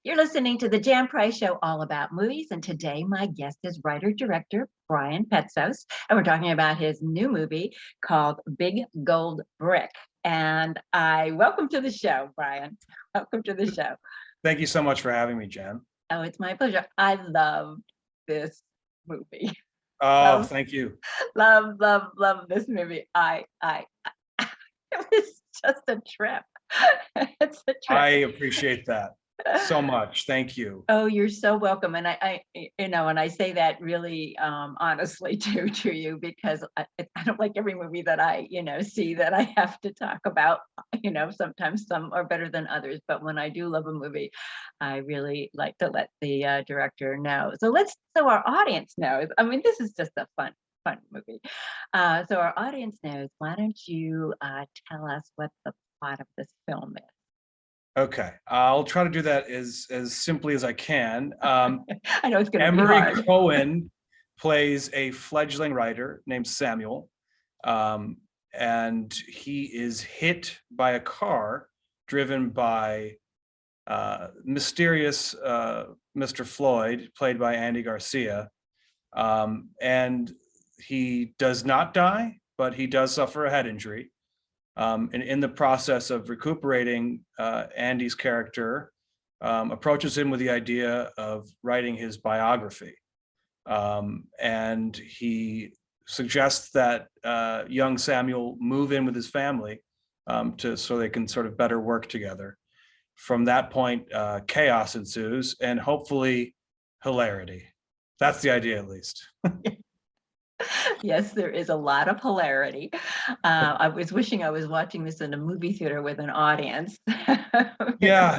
You're listening to the Jan Price Show, all about movies. And today, my guest is writer-director Brian Petsos. And we're talking about his new movie called Big Gold Brick. And I welcome to the show, Brian. Welcome to the show. Thank you so much for having me, Jan. Oh, it's my pleasure. I loved this movie. Oh, thank you. Love this movie. It was just a trip. It's a trip. I appreciate that so much. Thank you. Oh, you're so welcome. And I and I say that really honestly to you, because I don't like every movie that I, see that I have to talk about. Sometimes some are better than others, but when I do love a movie, I really like to let the director know. So our audience knows. I mean, this is just a fun movie. So our audience knows. Why don't you tell us what the plot of this film is? Okay, I'll try to do that as simply as I can. I know it's going to be Emory hard. Cohen plays a fledgling writer named Samuel, and he is hit by a car driven by mysterious Mr. Floyd, played by Andy Garcia, and he does not die, but he does suffer a head injury. And in the process of recuperating, Andy's character approaches him with the idea of writing his biography. And he suggests that young Samuel move in with his family so they can sort of better work together. From that point, chaos ensues and hopefully hilarity. That's the idea, at least. Yes, there is a lot of hilarity. I was wishing I was watching this in a movie theater with an audience. Yeah,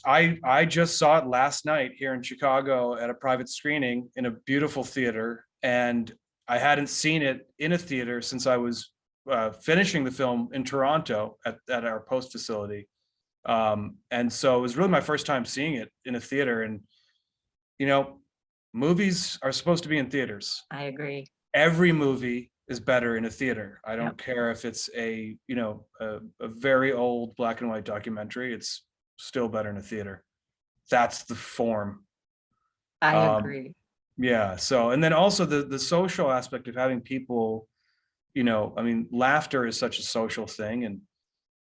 I just saw it last night here in Chicago at a private screening in a beautiful theater, and I hadn't seen it in a theater since I was finishing the film in Toronto at our post facility. And so it was really my first time seeing it in a theater, and movies are supposed to be in theaters. I agree. Every movie is better in a theater. I don't care if it's a very old black and white documentary, it's still better in a theater. That's the form. I agree. Yeah. So, and then also the social aspect of having people, laughter is such a social thing, and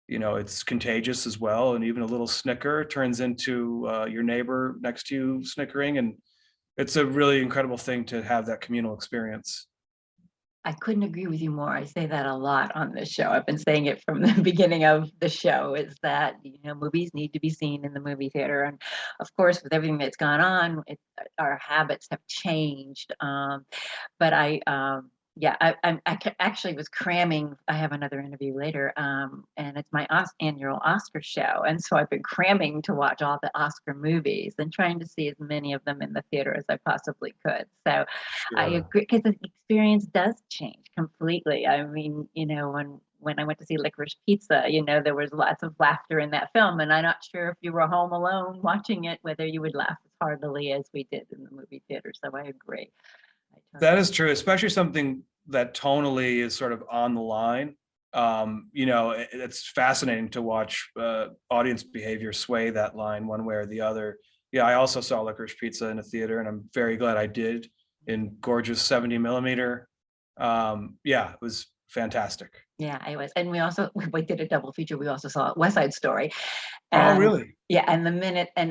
it's contagious as well. And even a little snicker turns into your neighbor next to you snickering, and it's a really incredible thing to have that communal experience. I couldn't agree with you more. I say that a lot on this show. I've been saying it from the beginning of the show, is that, movies need to be seen in the movie theater. And of course, with everything that's gone on, our habits have changed. But I actually was cramming. I have another interview later, and it's my annual Oscar show. And so I've been cramming to watch all the Oscar movies and trying to see as many of them in the theater as I possibly could. So Sure. I agree, because the experience does change completely. I mean, when I went to see Licorice Pizza, there was lots of laughter in that film. And I'm not sure if you were home alone watching it, whether you would laugh as heartily as we did in the movie theater. So I agree. That is true, especially something that tonally is sort of on the line. It's fascinating to watch audience behavior sway that line one way or the other. Yeah, I also saw Licorice Pizza in a theater, and I'm very glad I did, in gorgeous 70 millimeter. Yeah, it was fantastic. Yeah, it was. And we did a double feature. We also saw West Side Story. Oh, really? Yeah, and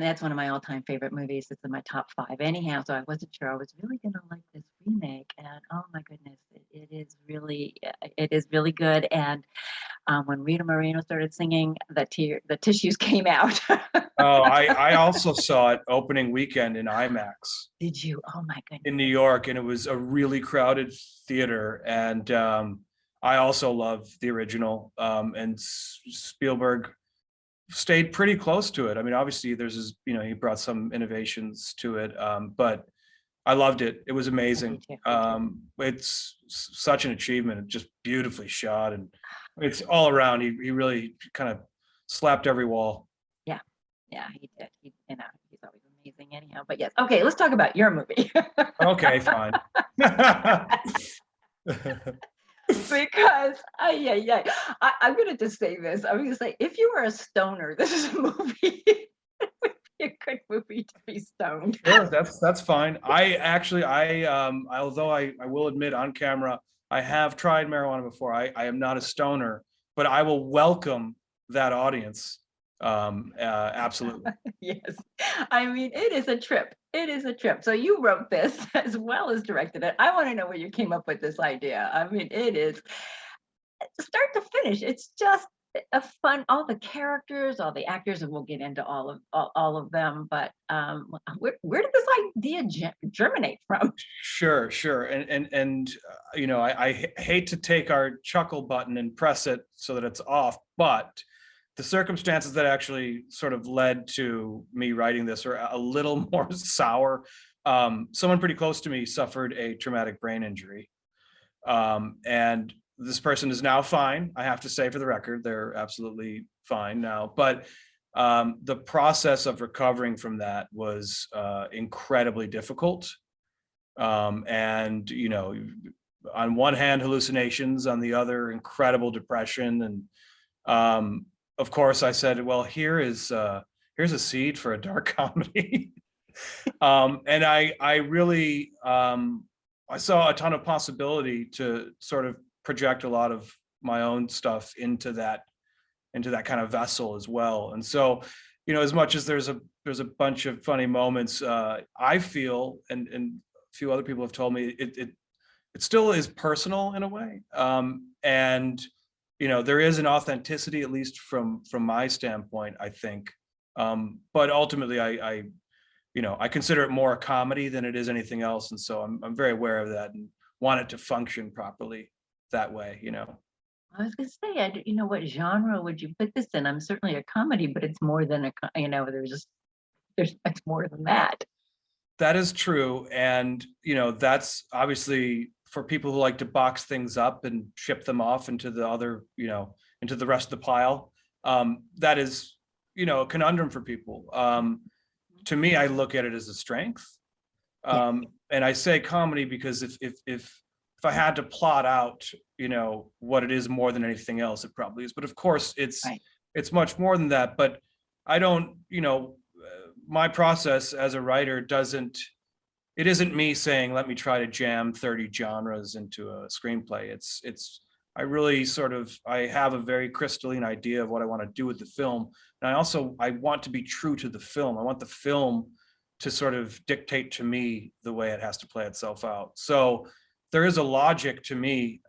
that's one of my all-time favorite movies. It's in my top 5 anyhow, so I wasn't sure I was really going to like this remake. And oh my goodness, it is really good. And when Rita Moreno started singing, the tissues came out. Oh, I also saw it opening weekend in IMAX. Did you? Oh my goodness. In New York, and it was a really crowded theater. And I also love the original, and Spielberg stayed pretty close to it. I mean, obviously he brought some innovations to it, but I loved it. It was amazing. It's such an achievement, just beautifully shot, and it's all around. He really kind of slapped every wall. Yeah, he did. He's always amazing anyhow. But yes, okay, let's talk about your movie. Okay, fine. Because I'm gonna just say this. I'm gonna say, if you were a stoner, this is a movie. It would be a good movie to be stoned. Sure, that's fine. Although I will admit on camera, I have tried marijuana before. I am not a stoner, but I will welcome that audience. Absolutely. Yes. I mean, it is a trip. It is a trip. So you wrote this as well as directed it. I want to know where you came up with this idea. I mean, it is start to finish. It's just a fun, all the characters, all the actors, and we'll get into all of them. But where did this idea germinate from? Sure. And you know, I hate to take our chuckle button and press it so that it's off, but the circumstances that actually sort of led to me writing this are a little more sour. Someone pretty close to me suffered a traumatic brain injury. And this person is now fine. I have to say, for the record, they're absolutely fine now. But the process of recovering from that was incredibly difficult. And, you know, on one hand, hallucinations, on the other, incredible depression. And of course, I said, well, here's a seed for a dark comedy. And I really, I saw a ton of possibility to sort of project a lot of my own stuff into that kind of vessel as well. And so, you know, as much as there's a bunch of funny moments, I feel, and a few other people have told me, it still is personal in a way. And you know, there is an authenticity, at least from my standpoint, I think. But ultimately, I you know, I consider it more a comedy than it is anything else, and so I'm very aware of that and want it to function properly that way. You know. I was going to say, you know, what genre would you put this in? I'm certainly a comedy, but it's more than you know, it's more than that. That is true, and you know, that's obviously for people who like to box things up and ship them off into the other, you know, into the rest of the pile. That is, you know, a conundrum for people. To me, I look at it as a strength. And I say comedy because if I had to plot out, you know, what it is more than anything else, it probably is. But of course, it's much more than that. But I don't, you know, my process as a writer it isn't me saying, let me try to jam 30 genres into a screenplay. I really I have a very crystalline idea of what I want to do with the film. And I want to be true to the film. I want the film to sort of dictate to me the way it has to play itself out. So there is a logic to me,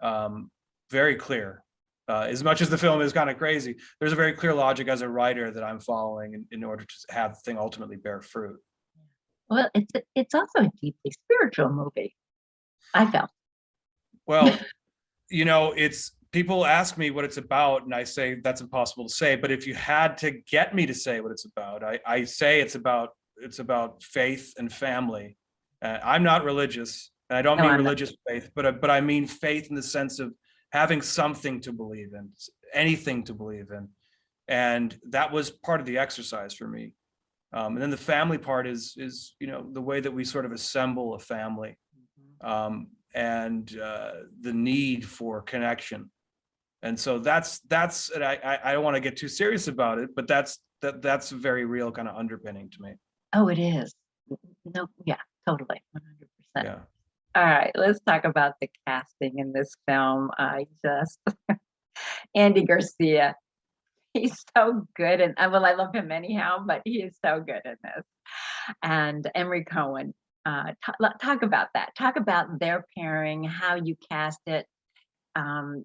very clear. As much as the film is kind of crazy, there's a very clear logic as a writer that I'm following in order to have the thing ultimately bear fruit. Well, it's also a deeply spiritual movie, I felt. Well, you know, people ask me what it's about, and I say that's impossible to say. But if you had to get me to say what it's about, I say it's about faith and family. I'm not religious, and I don't mean religious faith, but I mean faith in the sense of having something to believe in, anything to believe in, and that was part of the exercise for me. And then the family part is you know, the way that we sort of assemble a family, and the need for connection. And so that's and I don't want to get too serious about it, but that's a very real kind of underpinning to me. Oh, it is. No, yeah, totally, 100%. Yeah. All right, let's talk about the casting in this film. Andy Garcia. He's so good, and well, I love him anyhow, but he is so good in this. And Emory Cohen, talk about that. Talk about their pairing, how you cast it,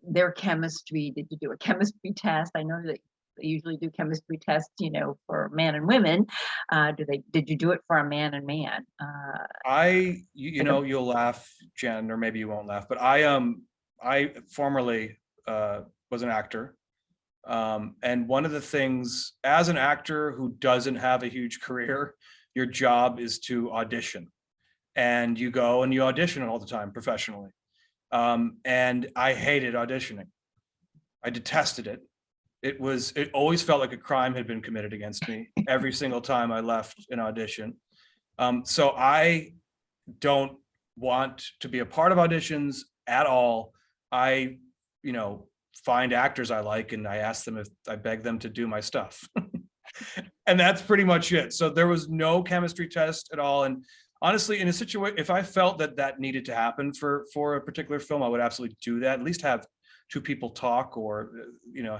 their chemistry. Did you do a chemistry test? I know that they usually do chemistry tests, you know, for man and women. Did you do it for a man and man? You know, you'll laugh, Jen, or maybe you won't laugh, but I formerly was an actor. And one of the things, as an actor who doesn't have a huge career, your job is to audition, and you go and you audition all the time professionally. And I hated auditioning. I detested it. It always felt like a crime had been committed against me every single time I left an audition. So I don't want to be a part of auditions at all. I, you know, find actors I like and I ask them, if I beg them to do my stuff. And that's pretty much it. So there was no chemistry test at all. And honestly, in a situation, if I felt that that needed to happen for a particular film, I would absolutely do that. At least have two people talk or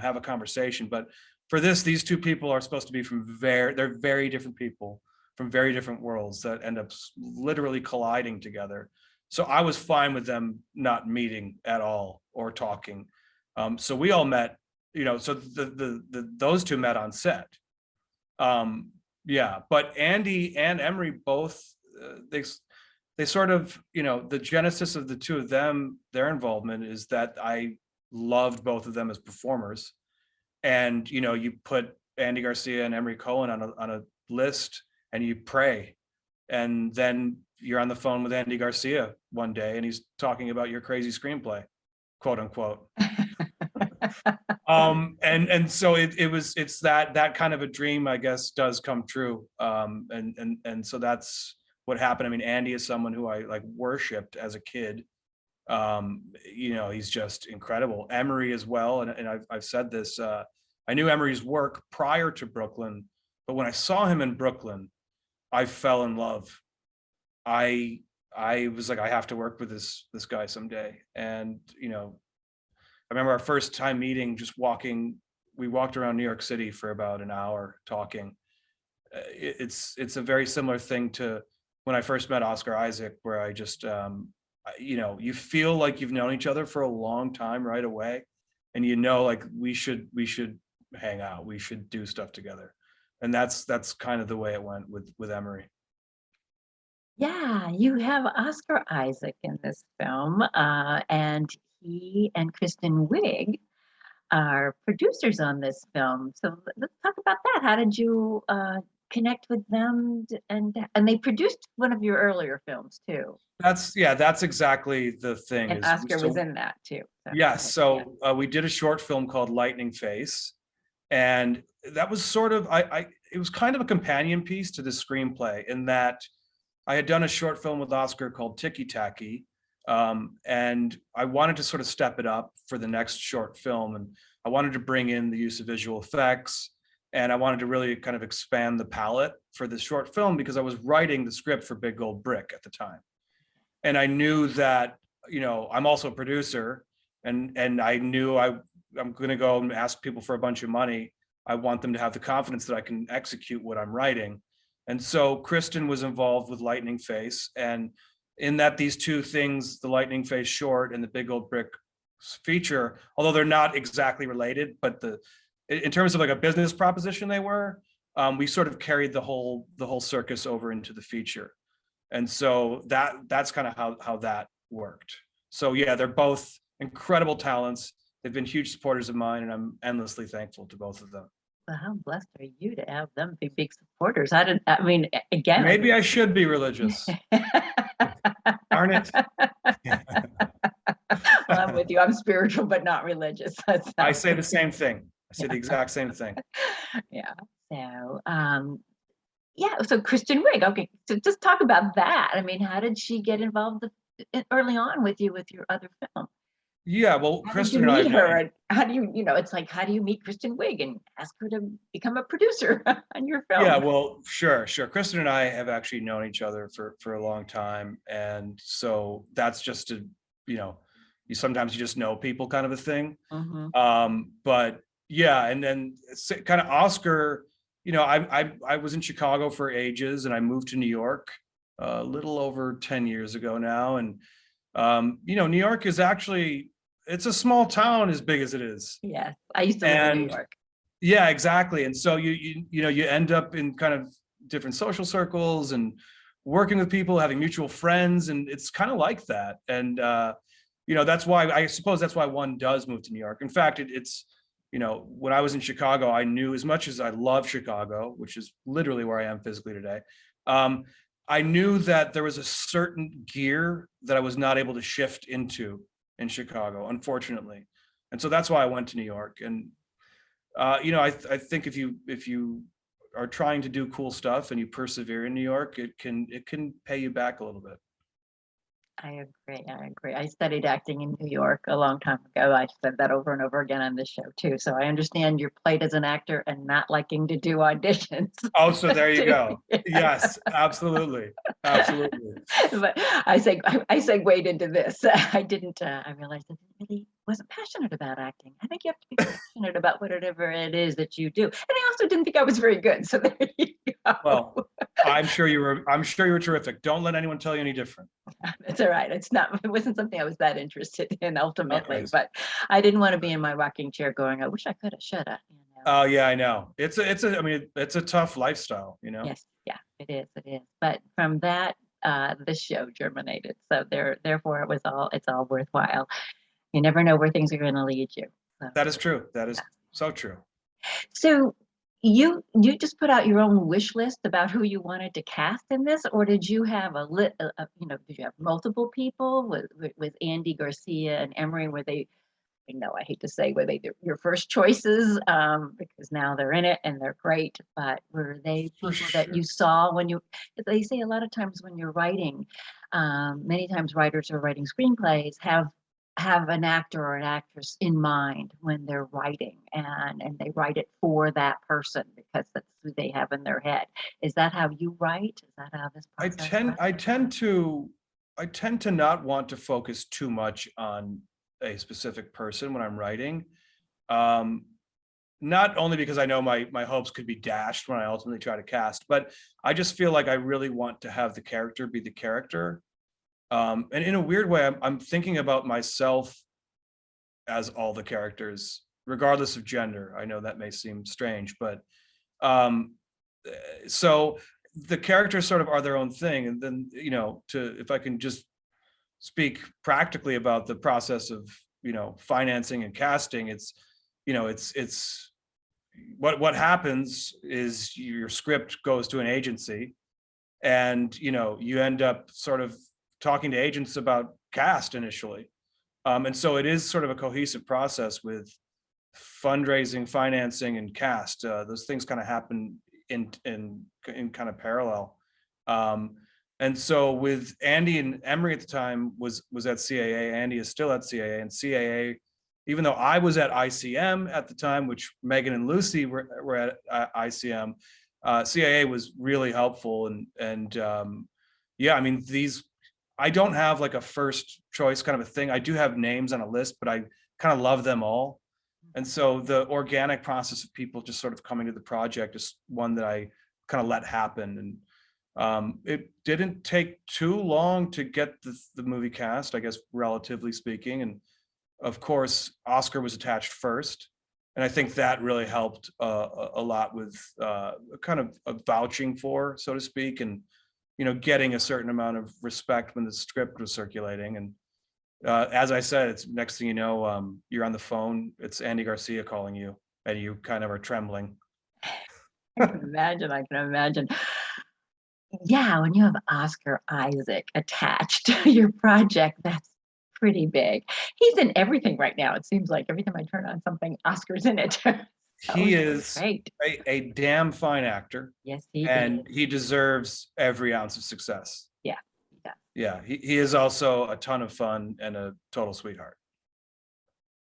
have a conversation. But for this, these two people are supposed to be they're very different people from very different worlds that end up literally colliding together. So I was fine with them not meeting at all or talking. So we all met, so those two met on set. Yeah, but Andy and Emory both, they sort of, the genesis of the two of them, their involvement is that I loved both of them as performers. And, you put Andy Garcia and Emory Cohen on a list and you pray. And then you're on the phone with Andy Garcia one day and he's talking about your crazy screenplay, quote unquote. And so it's that kind of a dream, I guess, does come true. And so that's what happened. I mean, Andy is someone who I like worshipped as a kid. He's just incredible. Emory as well. And I've said this, I knew Emory's work prior to Brooklyn, but when I saw him in Brooklyn, I fell in love. I was like, I have to work with this guy someday. And, I remember our first time meeting, we walked around New York City for about an hour talking. It's a very similar thing to when I first met Oscar Isaac, where I just, you feel like you've known each other for a long time right away. And like we should hang out, we should do stuff together. And that's kind of the way it went with Emory. Yeah, you have Oscar Isaac in this film, and he and Kristen Wiig are producers on this film. So let's talk about that. How did you connect with them? And they produced one of your earlier films too. That's exactly the thing. And Oscar was in that too. Yes. So we did a short film called Lightning Face. And that was sort of, it was kind of a companion piece to the screenplay in that I had done a short film with Oscar called Ticky Tacky. And I wanted to sort of step it up for the next short film. And I wanted to bring in the use of visual effects. And I wanted to really kind of expand the palette for this short film because I was writing the script for Big Gold Brick at the time. And I knew that, I'm also a producer and I knew I'm going to go and ask people for a bunch of money. I want them to have the confidence that I can execute what I'm writing. And so Kristen was involved with Lightning Face. And in that these two things, the Lightning Face short and the Big Gold Brick feature, although they're not exactly related, but in terms of like a business proposition, they were, we sort of carried the whole circus over into the feature. And so that's kind of how that worked. So yeah, they're both incredible talents. They've been huge supporters of mine and I'm endlessly thankful to both of them. Well, how blessed are you to have them be big supporters? Again, maybe I should be religious. Darn it. Well, I'm with you. I'm spiritual, but not religious. I say the same thing. I say the exact same thing. Yeah. So, so Kristen Wiig. Okay. So just talk about that. I mean, how did she get involved early on with you with your other film? Yeah, well, Kristen and I meet her, and how do you, it's like, how do you meet Kristen Wiig and ask her to become a producer on your film? Yeah, well, sure. Kristen and I have actually known each other for a long time, and so that's just sometimes you just know people kind of a thing. Mm-hmm. But yeah, and then kind of Oscar, I was in Chicago for ages, and I moved to New York a little over 10 years ago now, and New York is actually, it's a small town as big as it is. Yes, I used to live in New York. Yeah, exactly. And so you end up in kind of different social circles and working with people, having mutual friends, and it's kind of like that. And that's why I suppose that's why one does move to New York. In fact, it's when I was in Chicago, I knew, as much as I love Chicago, which is literally where I am physically today, I knew that there was a certain gear that I was not able to shift into in Chicago, unfortunately. And so that's why I went to New York. And I think if you are trying to do cool stuff and you persevere in New York, it can pay you back a little bit. I agree. I agree. I studied acting in New York a long time ago. I said that over and over again on this show too. So I understand you're played as an actor and not liking to do auditions. Oh, so there you too. go. Yes, absolutely. Absolutely. But I segued into this. I didn't. I realized I really wasn't passionate about acting. I think you have to be passionate about whatever it is that you do. And I also didn't think I was very good. So there you go. Well, I'm sure you were terrific. Don't let anyone tell you any different. It's all right. It wasn't something I was that interested in ultimately, Okay. but I didn't want to be in my rocking chair going, I wish I could have, should have, Oh yeah, I know. I mean, it's a tough lifestyle, you know? Yes, yeah, it is. But from that, the show germinated. So therefore it's all worthwhile. You never know where things are going to lead you. So, That is true. That is so true. so you just put out your own wish list about who you wanted to cast in this, or did you have did you have multiple people with Andy Garcia and Emory? Were they, I hate to say, were they your first choices? Because now they're in it and they're great, but were they For people that sure. you saw when they say a lot of times when you're writing, many times writers are writing screenplays have an actor or an actress in mind when they're writing, and they write it for that person because that's who they have in their head. Is that how you write? Is that how this I process tend works? I tend to I tend to not want to focus too much on a specific person when I'm writing. Um, Not only because I know my hopes could be dashed when I ultimately try to cast, but I just feel like I really want to have the character be the character. And in a weird way, I'm thinking about myself as all the characters, regardless of gender. I know that may seem strange, but um, so the characters sort of are their own thing. And then, if I can just speak practically about the process of, financing and casting, it's what happens is your script goes to an agency, and you end up sort of talking to agents about cast initially. And so it is sort of a cohesive process with fundraising, financing, and cast. Those things kind of happen in kind of parallel. Um, and so with Andy and Emory at the time was at CAA. Andy is still at CAA, and CAA, even though I was at ICM at the time, which Megan and Lucy were at ICM, CAA was really helpful. And yeah, I mean, I don't have like a first choice kind of a thing. I do have names on a list, but I kind of love them all. And so the organic process of people just sort of coming to the project is one that I kind of let happen. And it didn't take too long to get the movie cast, I guess, relatively speaking. And of course, Oscar was attached first. And I think that really helped a lot with kind of a vouching for, so to speak, and getting a certain amount of respect when the script was circulating. And as I said, it's next thing you know, you're on the phone. It's Andy Garcia calling you, and you kind of are trembling. I can imagine. I can imagine. Yeah, when you have Oscar Isaac attached to your project, that's pretty big. He's in everything right now. It seems like every time I turn on something, Oscar's in it. So He that's is great. a damn fine actor, Yes, he and did. he deserves every ounce of success. Yeah, yeah, Yeah, he is also a ton of fun and a total sweetheart.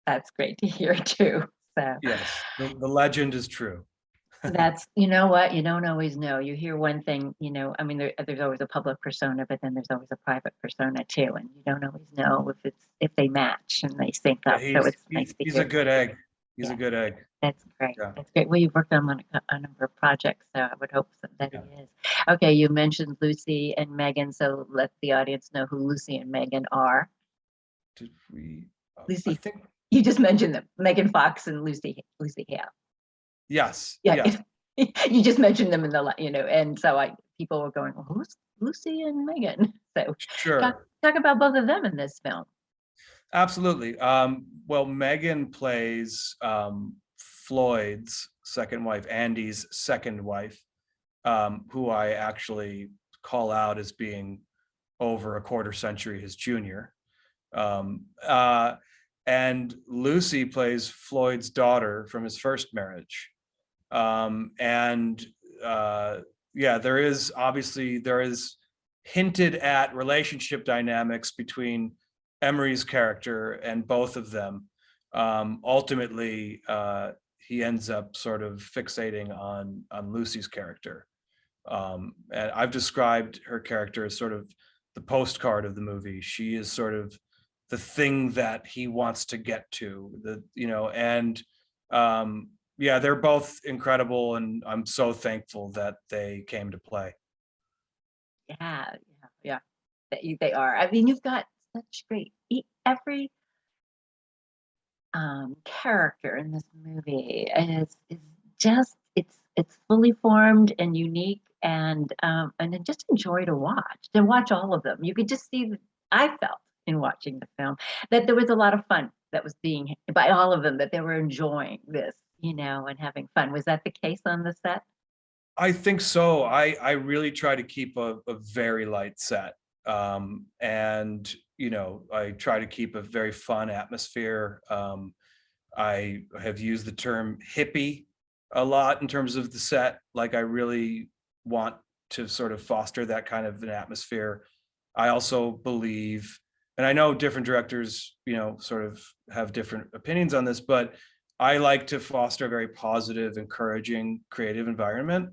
that's great to hear too. So Yes, the legend is true. that's, you know what, you don't always know. You hear one thing, I mean, there's always a public persona, but then there's always a private persona too, and you don't always know if they match and they sync Yeah, up. So it's nice to he's a hear. good egg. He's a Yeah. good egg. That's great. Yeah, That's great. Well, you've worked on a number of projects, so I would hope that yeah. he is. Okay, you mentioned Lucy and Megan, so let the audience know who Lucy and Megan are. Did we? I Lucy, think you just mentioned them, Megan Fox and Lucy Hale. yes, Yeah, yes. you just mentioned them in and so people were going, well, who's Lucy and Megan? So talk, Sure. talk about both of them in this film. Absolutely. Well, Megan plays Floyd's second wife, Andy's second wife, who I actually call out as being over a quarter century his junior. Um, uh, and Lucy plays Floyd's daughter from his first marriage. And yeah, there is hinted at relationship dynamics between Emory's character and both of them. Ultimately, he ends up sort of fixating on Lucy's character. And I've described her character as sort of the postcard of the movie. She is sort of the thing that he wants to get to, and yeah, they're both incredible, and I'm so thankful that they came to play. Yeah, yeah, yeah. They are. I mean, you've got such great every character in this movie is just it's fully formed and unique, and it just a joy to watch all of them. You could just see that I felt in watching the film that there was a lot of fun that was being by all of them, that they were enjoying this, and having fun. Was that the case on the set? I think so. I really try to keep a very light set. And I try to keep a very fun atmosphere. I have used the term hippie a lot in terms of the set. Like, I really want to sort of foster that kind of an atmosphere. I also believe, and I know different directors, sort of have different opinions on this, but I like to foster a very positive, encouraging, creative environment.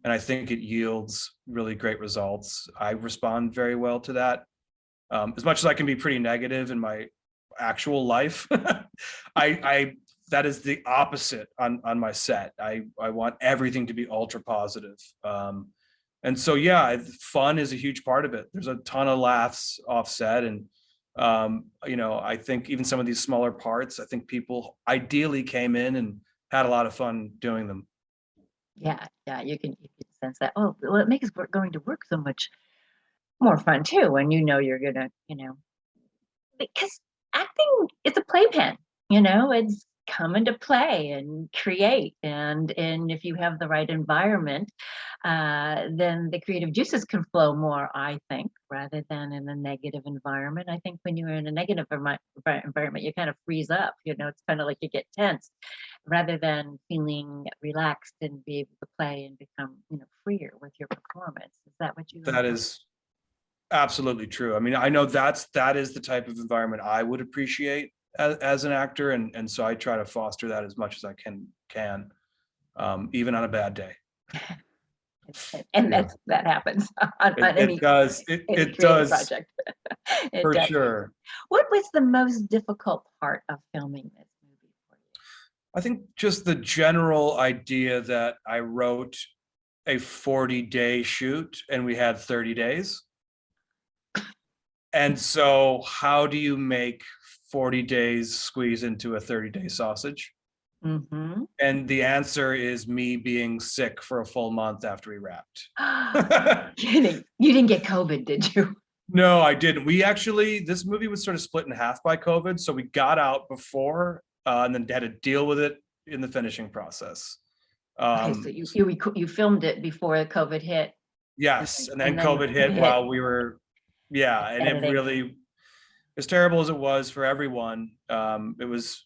And I think it yields really great results. I respond very well to that. As much as I can be pretty negative in my actual life, I that is the opposite on my set. I want everything to be ultra positive. And so, yeah, fun is a huge part of it. There's a ton of laughs offset. And, I think even some of these smaller parts, I think people ideally came in and had a lot of fun doing them. Yeah, yeah, you can sense that. Oh, well, it makes going to work so much more fun too when you're gonna, because acting is a playpen, it's come into play and create, and if you have the right environment, then the creative juices can flow more, I think, rather than in a negative environment. I think when you're in a negative environment, you kind of freeze up, it's kind of like you get tense rather than feeling relaxed and be able to play and become, freer with your performance. Is that what you That enjoy? is absolutely true. I mean, I know that is the type of environment I would appreciate as an actor, and so I try to foster that as much as I can, even on a bad day. And Yeah, that happens on it does. any It creative does project. It for does. sure. What was the most difficult part of filming this movie for you? I think just the general idea that I wrote a 40-day shoot and we had 30 days. And so how do you make 40 days squeeze into a 30-day sausage? Mm-hmm. And the answer is me being sick for a full month after we wrapped. Kidding. You didn't get COVID, did you? No, I didn't. This movie was sort of split in half by COVID. So we got out before and then had to deal with it in the finishing process. Okay, so you filmed it before COVID hit, Yes. And then and then COVID COVID hit hit while we were, yeah. And it editing. really, as terrible as it was for everyone, it was,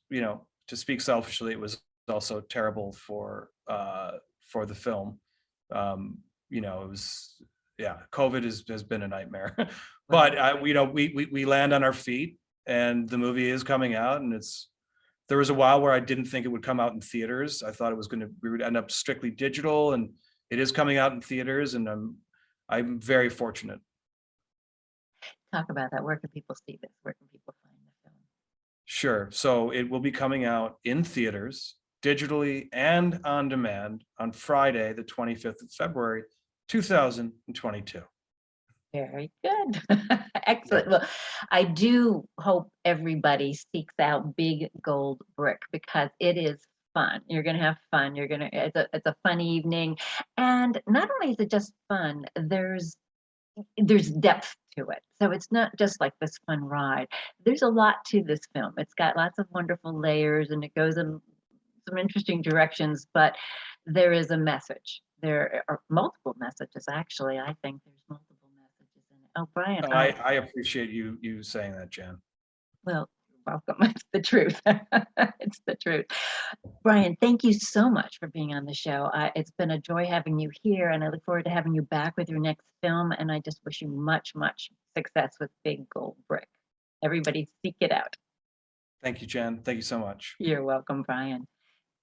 to speak selfishly, it was also terrible for the film. It was, yeah, COVID has been a nightmare. But we land on our feet, and the movie is coming out, and there was a while where I didn't think it would come out in theaters. I thought we would end up strictly digital, and it is coming out in theaters, and I'm very fortunate. Talk about that. Where can people see this? Where can people find the film? Sure. So it will be coming out in theaters, digitally, and on demand on Friday, the 25th of February, 2022. Very good. Excellent. Well, I do hope everybody seeks out Big Gold Brick because it is fun. You're going to have fun. It's a fun evening. And not only is it just fun, there's depth to it. So it's not just like this fun ride. There's a lot to this film. It's got lots of wonderful layers and it goes in some interesting directions, but there is a message. There are multiple messages, actually. I think there's multiple messages in it. Oh, Brian, I appreciate you saying that, Jan. well, welcome. It's the truth. It's the truth. Brian, thank you so much for being on the show. It's been a joy having you here, and I look forward to having you back with your next film. And I just wish you much, much success with Big Gold Brick. Everybody seek it out. Thank you, Jen. Thank you so much. You're welcome, Brian.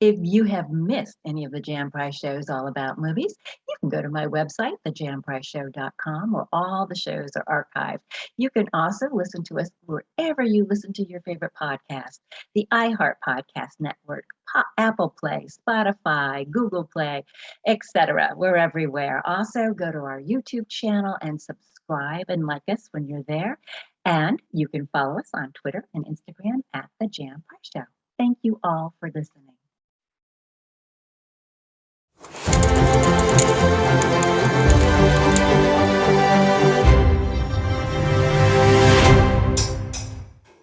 If you have missed any of the Jan Price shows all about movies, you can go to my website, thejanpriceshow.com, where all the shows are archived. You can also listen to us wherever you listen to your favorite podcast, the iHeart Podcast Network, Apple Play, Spotify, Google Play, etc. We're everywhere. Also, go to our YouTube channel and subscribe and like us when you're there. And you can follow us on Twitter and Instagram at The Jan Price Show. Thank you all for listening.